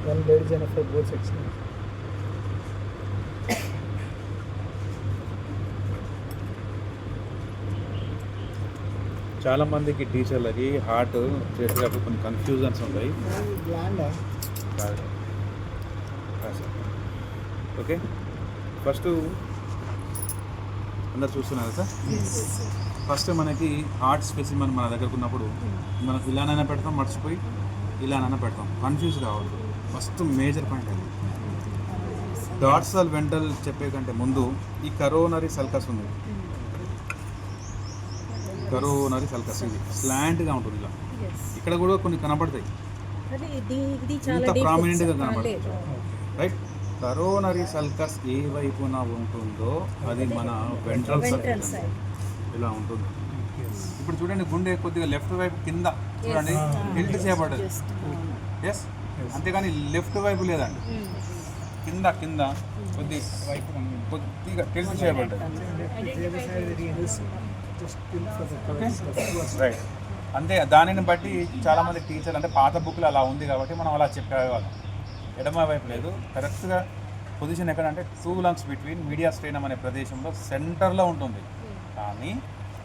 One ladies and for both sections. చాలా మందికి టీచర్లకి heart చేసేటప్పుడు కొన్ని కన్ఫ్యూజన్స్ ఉంటాయి. ఓకే, ఫస్ట్ అందరు చూస్తున్నారు సార్. ఫస్ట్ మనకి హార్ట్ స్పెసిమన్ మన దగ్గరకు ఉన్నప్పుడు మనం ఇలానైనా పెడతాం, మర్చిపోయి ఇలానైనా పెడతాం, కన్ఫ్యూజ్ కావద్దు. ఫస్ట్ మేజర్ పాయింట్ అది. డార్సల్ వెంట్రల్ చెప్పే కంటే ముందు ఈ కరోనరీ సల్కస్ ఉంది. కరోనరీ సల్కస్ ఇది స్లాంట్గా ఉంటుంది, ఇలా ఇక్కడ కూడా కొన్ని కనపడతాయి, ఇంత ప్రామినెంట్గా కనపడతాయి. రైట్, కరోనరీ సల్కస్ ఏ వైపున ఉంటుందో అది మన వెంట్రల్ సల్కస్ ఇలా ఉంటుంది. ఇప్పుడు చూడండి, గుండె కొద్దిగా లెఫ్ట్ వైపు కింద చూడండి టిల్ట్ చేయబడ్డది. ఎస్, అంతేగాని లెఫ్ట్ వైపు లేదండి, కింద కింద కొద్దిగా టిల్ట్ చేయబడ్డది. రైట్, అంతే. దానిని బట్టి చాలామంది టీచర్లు అంటే పాత బుక్లు అలా ఉంది కాబట్టి మనం అలా చెప్పేవాళ్ళం. ఎడమ వైపు లేదు, కరెక్ట్గా పొజిషన్ ఎక్కడంటే 2 lungs బిట్వీన్ మీడియా స్ట్రెయినమ్ అనే ప్రదేశంలో సెంటర్లో ఉంటుంది. కానీ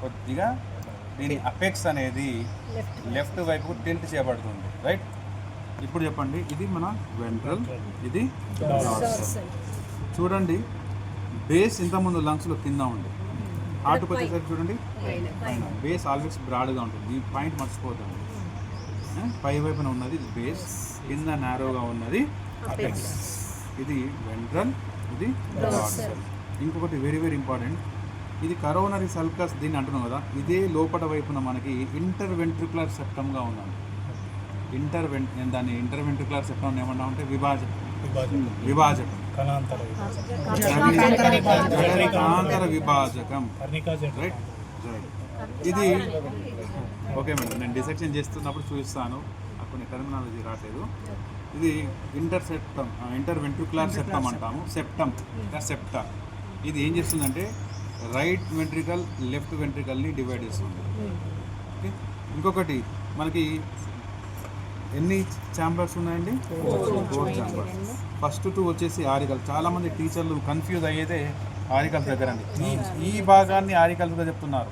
కొద్దిగా దీని అపెక్స్ అనేది లెఫ్ట్ వైపు టిల్ట్ చేయబడుతుంది. రైట్, ఇప్పుడు చెప్పండి, ఇది మన వెంట్రల్, ఇది డార్సల్. చూడండి, బేస్ ఇంతకుముందు లంగ్స్లో కింద ఉంది, హార్ట్కి వచ్చేసరికి చూడండి పైన. బేస్ ఆల్వేస్ బ్రాడ్గా ఉంటుంది, ఈ పాయింట్ మర్చిపోతుంది. పై వైపున ఉన్నది బేస్, కింద నారోగా ఉన్నది అపెక్స్. ఇది వెంట్రల్, ఇది డార్సల్. ఇంకొకటి వెరీ వెరీ ఇంపార్టెంట్, ఇది కరోనరీ సల్కస్ దీన్ని అంటున్నాం కదా, ఇదే లోపల వైపున మనకి ఇంటర్వెంట్రికులర్ సెప్టమ్గా ఉన్నాను. దాన్ని ఇంటర్వెంట్రికులర్ సెప్టమ్ ఏమన్నా ఉంటే విభాజకం, కణాంతర విభాజకం. రైట్, ఇది ఓకే మేడం, నేను డిసెక్షన్ చేస్తున్నప్పుడు చూపిస్తాను, కొన్ని టర్మినాలజీ రాలేదు. ఇది ఇంటర్వెంట్రికులర్ సెప్టమ్ అంటాము, సెప్టా. ఇది ఏం చేస్తుందంటే రైట్ వెంట్రికల్ లెఫ్ట్ వెంట్రికల్ని డివైడ్ చేస్తుంది. ఓకే, ఇంకొకటి మనకి ఎన్ని ఛాంబర్స్ ఉన్నాయండి? 4 ఛాంబర్స్. ఫస్ట్ 2 వచ్చేసి ఆరికల్. చాలామంది టీచర్లు కన్ఫ్యూజ్ అయ్యేదే ఆరికల్స్ దగ్గర అండి. ఈ భాగాన్ని ఆరికల్స్గా చెప్తున్నారు,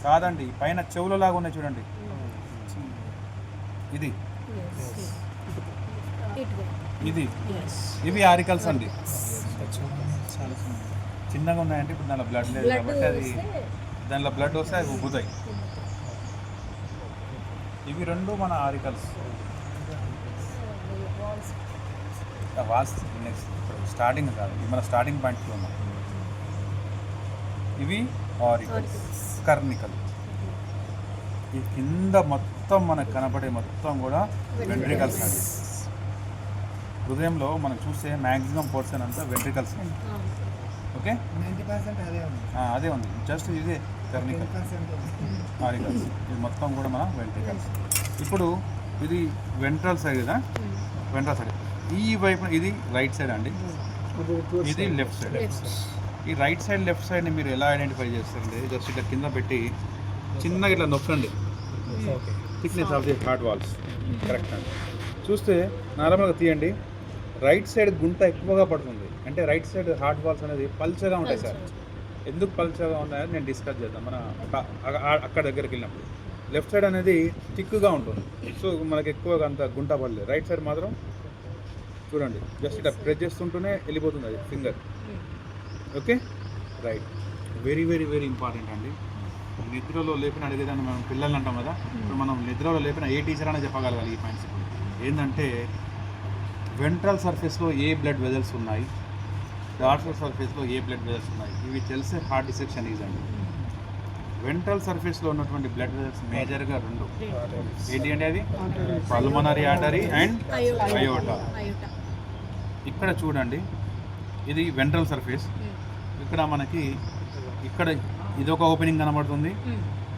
కాదండి, పైన చెవుల లాగా ఉన్నాయి చూడండి, ఇది ఇవి ఆరికల్స్ అండి. చిన్నగా ఉన్నాయంటే ఇప్పుడు దానిలో బ్లడ్ లేదు కాబట్టి అది, దానిలో బ్లడ్ వస్తే అవి ఉబ్బుతాయి. ఇవి 2 మన ఆరికల్స్. వాల్స్ నెక్స్ట్ స్టార్టింగ్ కాదు, ఇది మన స్టార్టింగ్ పాయింట్లో ఉన్నాం. ఇవి ఆరికల్స్, కర్నికల్. ఈ కింద మొత్తం మనకు కనపడే మొత్తం కూడా వెంట్రికల్స్ అండి. హృదయంలో మనం చూస్తే మ్యాక్సిమం పోర్షన్ అంతా వెంట్రికల్స్. ఓకే, 90% అదే ఉంది. జస్ట్ ఇదే కర్నికల్, ఆరికల్స్. ఇది మొత్తం కూడా మన వెంట్రికల్స్. ఇప్పుడు ఇది వెంట్రల్ సైడ్ కదా, వెంట్రల్ సైడ్. ఈ వైపు ఇది రైట్ సైడ్ అండి, ఇది లెఫ్ట్ సైడ్. ఈ రైట్ సైడ్ లెఫ్ట్ సైడ్ని మీరు ఎలా ఐడెంటిఫై చేస్తారండి? జస్ట్ ఇట్లా కింద పెట్టి చిన్నగా ఇట్లా నొక్కండి, thickness of the heart walls. Correct అండి. చూస్తే నార్మల్గా తీయండి, రైట్ సైడ్ గుంట ఎక్కువగా పడుతుంది. అంటే రైట్ సైడ్ హార్ట్ వాల్స్ అనేది పల్చగా ఉంటాయి సార్. ఎందుకు పల్చగా ఉన్నాయని నేను డిస్కస్ చేద్దాం మన అక్కడ దగ్గరికి వెళ్ళినప్పుడు. లెఫ్ట్ సైడ్ అనేది థిక్గా ఉంటుంది, సో మనకి ఎక్కువగా అంత గుంట పడలేదు. రైట్ సైడ్ మాత్రం చూడండి, జస్ట్ ఇట్లా ప్రెస్ చేస్తుంటూనే వెళ్ళిపోతుంది అది finger. Okay, right. Very very very important అండి. నిద్రలో లేపిన అడిగేదాన్ని మనం పిల్లలు అంటాం కదా, ఇప్పుడు మనం నిద్రలో లేపిన ఏ టీచర్ అయినా చెప్పగలగాలి ఈ పాయింట్స్. ఏంటంటే వెంట్రల్ సర్ఫేస్లో ఏ బ్లడ్ వెజల్స్ ఉన్నాయి, డార్సల్ సర్ఫేస్లో ఏ బ్లడ్ వెజల్స్ ఉన్నాయి, ఇవి తెలిసే హార్ట్ డిసెక్షన్ ఈజ్ అండి. వెంట్రల్ సర్ఫేస్లో ఉన్నటువంటి బ్లడ్ వెజల్స్ మేజర్గా 2 ఏంటి అంటే అది పల్మనరీ ఆర్టరీ అండ్ అయోటా. ఇక్కడ చూడండి, ఇది వెంట్రల్ సర్ఫేస్. ఇక్కడ మనకి ఇక్కడ ఇదొక ఓపెనింగ్ కనబడుతుంది,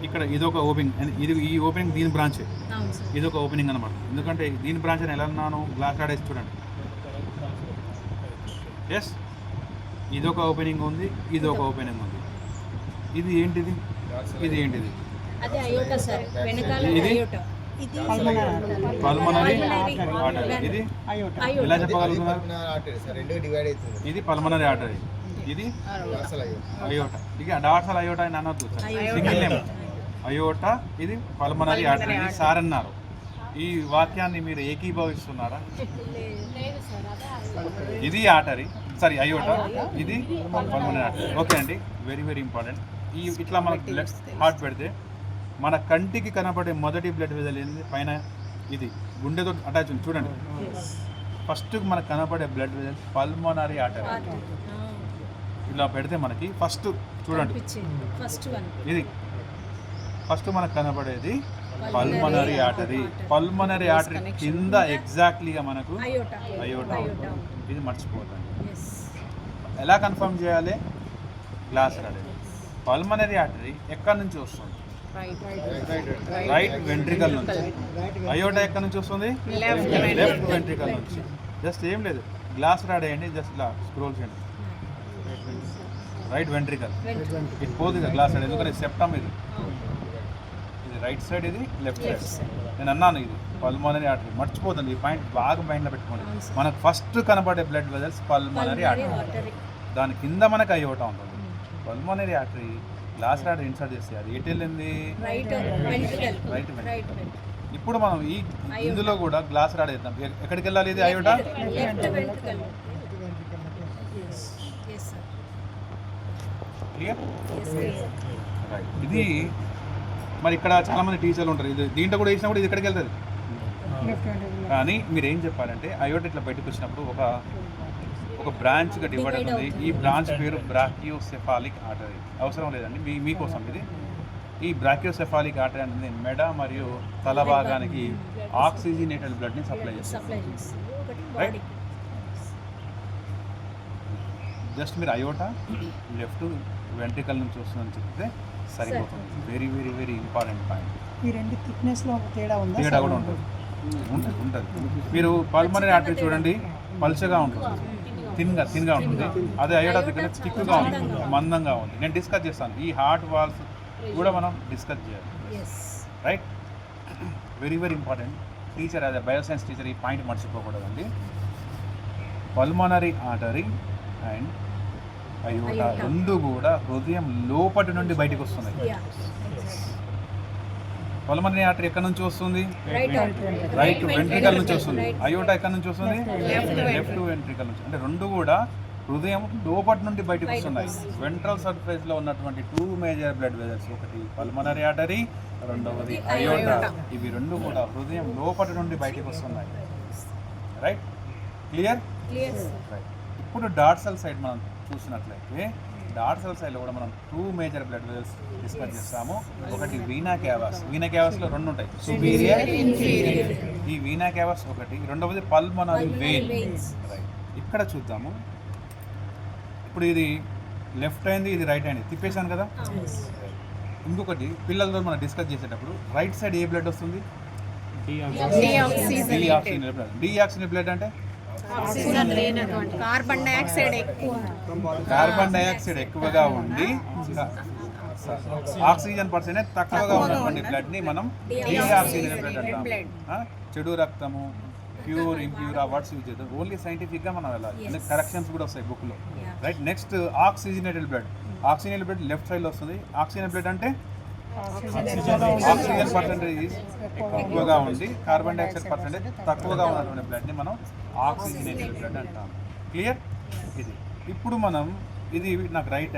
ఇక్కడ ఇదొక ఓపెనింగ్, ఈ ఓపెనింగ్ దీని బ్రాంచ్, ఇదొక ఓపెనింగ్ కనబడుతుంది. ఎందుకంటే దీని బ్రాంచ్ అని ఎలా అన్నాను, గ్లాస్ ఆడేసి చూడండి. ఎస్, ఇదొక ఓపెనింగ్ ఉంది, ఇదొక ఓపెనింగ్ ఉంది. ఇది ఏంటిది, ఇది ఏంటిది, పల్మనరీ ఆర్టరీ. ఇది ఎలా చెప్పగలుగుతున్నారు? ఇది పల్మనరీ ఆర్టరీ, ఇది అయోటా. ఇక డార్సల్ అయోటా అని అనొద్దు, సింగిల్ నేమ్ అయోటా. ఇది పల్మనరీ ఆర్టరీ, ఇది సార్ అన్నారు. ఈ వాక్యాన్ని మీరు ఏకీభవిస్తున్నారా? ఇది ఆర్టరీ, సారీ అయోటా, ఇది పల్మనరీ ఆర్టరీ. ఓకే అండి, వెరీ వెరీ ఇంపార్టెంట్. ఇట్లా మనకు బ్లడ్ హార్ట్ పెడితే మన కంటికి కనపడే మొదటి బ్లడ్ వెజల్ ఏంది? పైన ఇది గుండెతో అటాచ్ ఉంది చూడండి. ఫస్ట్ మనకు కనపడే బ్లడ్ వెజల్ పల్మనరీ ఆర్టరీ. ఇలా పెడితే మనకి ఫస్ట్ చూడండి, ఇది ఫస్ట్ మనకు కనపడేది పల్మనరీ ఆర్టరీ. పల్మనరీ ఆర్టరీ కింద ఎగ్జాక్ట్లీగా మనకు అయోటా ఉంటుంది. ఇది మర్చిపోతుంది. ఎలా కన్ఫర్మ్ చేయాలి? Glass rod. పల్మనరీ ఆర్టరీ ఎక్కడి నుంచి వస్తుంది? రైట్ వెంట్రికల్ నుంచి. అయోటా ఎక్కడి నుంచి వస్తుంది? లెఫ్ట్ వెంట్రికల్ నుంచి. జస్ట్ ఏం లేదు, గ్లాస్ రాడ్ వేయండి, జస్ట్ ఇలా స్క్రోల్ చేయండి. రైట్ వెంట్రికల్ ఇది పోదుగా గ్లాస్ రాడ్, ఎందుకంటే సెప్టమ్ ఇది రైట్ సైడ్, ఇది లెఫ్ట్ సైడ్. నేను అన్నాను ఇది పల్మనరీ ఆర్టరీ. మర్చిపోతుంది, ఈ పాయింట్ బాగా మైండ్లో పెట్టుకోండి. మనకు ఫస్ట్ కనబడే బ్లడ్ వెజల్స్ పల్మనరీ ఆర్టరీ, దాని కింద మనకు అయోటా ఉంటుంది. Pulmonary artery glass rod insert చేస్తే అది ఎటు వెళ్ళింది? Right ventricle. ఇప్పుడు మనం ఇందులో కూడా గ్లాస్ రాడ్ వేద్దాం. ఎక్కడికి వెళ్ళాలి ఇది అయోటా? క్లియర్? రైట్. ఇది మరి ఇక్కడ చాలామంది టీచర్లు ఉంటారు, ఇది దీంట్లో కూడా వేసినా కూడా ఇది ఎక్కడికి వెళ్తుంది. కానీ మీరు ఏం చెప్పారంటే అయోటా ఇట్లా బయటకు వచ్చినప్పుడు ఒక బ్రాంచ్గా డివైడ్ అవుతుంది. ఈ బ్రాంచ్ పేరు బ్రాకియోసెఫాలిక్ ఆర్టరీ. అవసరం లేదండి, మీకోసం ఇది. ఈ బ్రాకియోసెఫాలిక్ ఆర్టరీ అనేది మెడ మరియు తల భాగానికి ఆక్సిజనేటెడ్ బ్లడ్ని సప్లై చేస్తుంది. రైట్. జస్ట్ మీరు అయోటా లెఫ్ట్ వెంట్రికల్ నుంచి వస్తుందని చెప్తే సరిపోతుంది. Very very very important point. ఈ రెండు థిక్నెస్లో తేడా ఉంది. తేడా కూడా ఉంటుంది. మీరు పల్మనరీ ఆర్టరీ చూడండి, పల్చగా ఉంటుంది, థిన్గా ఉంటుంది. అదే అయోటా దగ్గర థిక్గా ఉంటుంది, మందంగా ఉంది. నేను డిస్కస్ చేస్తాను. ఈ హార్ట్ వాల్స్ కూడా మనం డిస్కస్ చేయాలి. Right. Very very important. Teacher అదే బయోసైన్స్ టీచర్ ఈ పాయింట్ మర్చిపోకూడదండి. పల్మనరీ ఆర్టరీ అండ్ అయోటా రెండు కూడా హృదయం లోపటి నుండి బయటకు వస్తున్నాయి. పల్మనరీ ఆర్టరీ ఎక్కడి నుంచి వస్తుంది? రైట్ వెంట్రికల్ నుంచి వస్తుంది. అయోటా ఎక్కడి నుంచి వస్తుంది? లెఫ్ట్ వెంట్రికల్ నుంచి. అంటే రెండు కూడా హృదయం లోపటి నుండి బయటకు వస్తున్నాయి. వెంట్రల్ సర్ఫేస్లో ఉన్నటువంటి 2 మేజర్ బ్లడ్ వెజల్స్, ఒకటి పల్మనరీ ఆర్టరీ, రెండవది అయోటా. ఇవి రెండు కూడా హృదయం లోపటి నుండి బయటకు వస్తున్నాయి. రైట్. క్లియర్? రైట్. ఇప్పుడు డార్సల్ సైడ్ మనం చూసినట్లయితే డార్సల్ సైడ్లో కూడా మనం 2 మేజర్ బ్లడ్ వెజల్స్ డిస్కస్ చేస్తాము. ఒకటి వీనా క్యావాస్. వీనా క్యావాస్లో 2 ఉంటాయి, సుపీరియర్, ఇన్ఫీరియర్. ఈ వీనా క్యావాస్ ఒకటి, రెండవది పల్మనరీ వెయిన్. రైట్. ఇక్కడ చూద్దాము. ఇప్పుడు ఇది లెఫ్ట్ అయింది, ఇది రైట్ అయింది, తిప్పేశాను కదా. ఇంకొకటి పిల్లలతో మనం డిస్కస్ చేసేటప్పుడు రైట్ సైడ్ ఏ బ్లడ్ వస్తుంది? Deoxygenated blood. డీఆక్సిజనేటెడ్ బ్లడ్ అంటే కార్బన్ డైఆక్సైడ్ ఎక్కువగా ఉండి ఆక్సిజన్ పర్సెంటేజ్ తక్కువగా ఉన్నటువంటి బ్లడ్ ని మనం డీఆక్సిజనేటెడ్ బ్లడ్ అంటాం. చెడు రక్తము, ప్యూర్ ఇంప్యూర్, ఆ వర్డ్స్ యూజ్ చేద్దాం. ఓన్లీ సైంటిఫిక్గా మనం వెళ్ళాలి, కరెక్షన్స్ కూడా వస్తాయి బుక్లో. Right. Next oxygenated blood. Oxygenated blood left సైడ్లో వస్తుంది. ఆక్సిజన్ బ్లడ్ అంటే ఆక్సిజన్ పర్సెంటేజ్ ఎక్కువగా ఉండి కార్బన్ డైఆక్సైడ్ పర్సెంటేజ్ తక్కువగా ఉన్నటువంటి బ్లడ్ని మనం ఆక్సిజనేటెడ్ బ్లడ్ అంటాం. క్లియర్? ఇది ఇప్పుడు మనం ఇది నాకు రైట్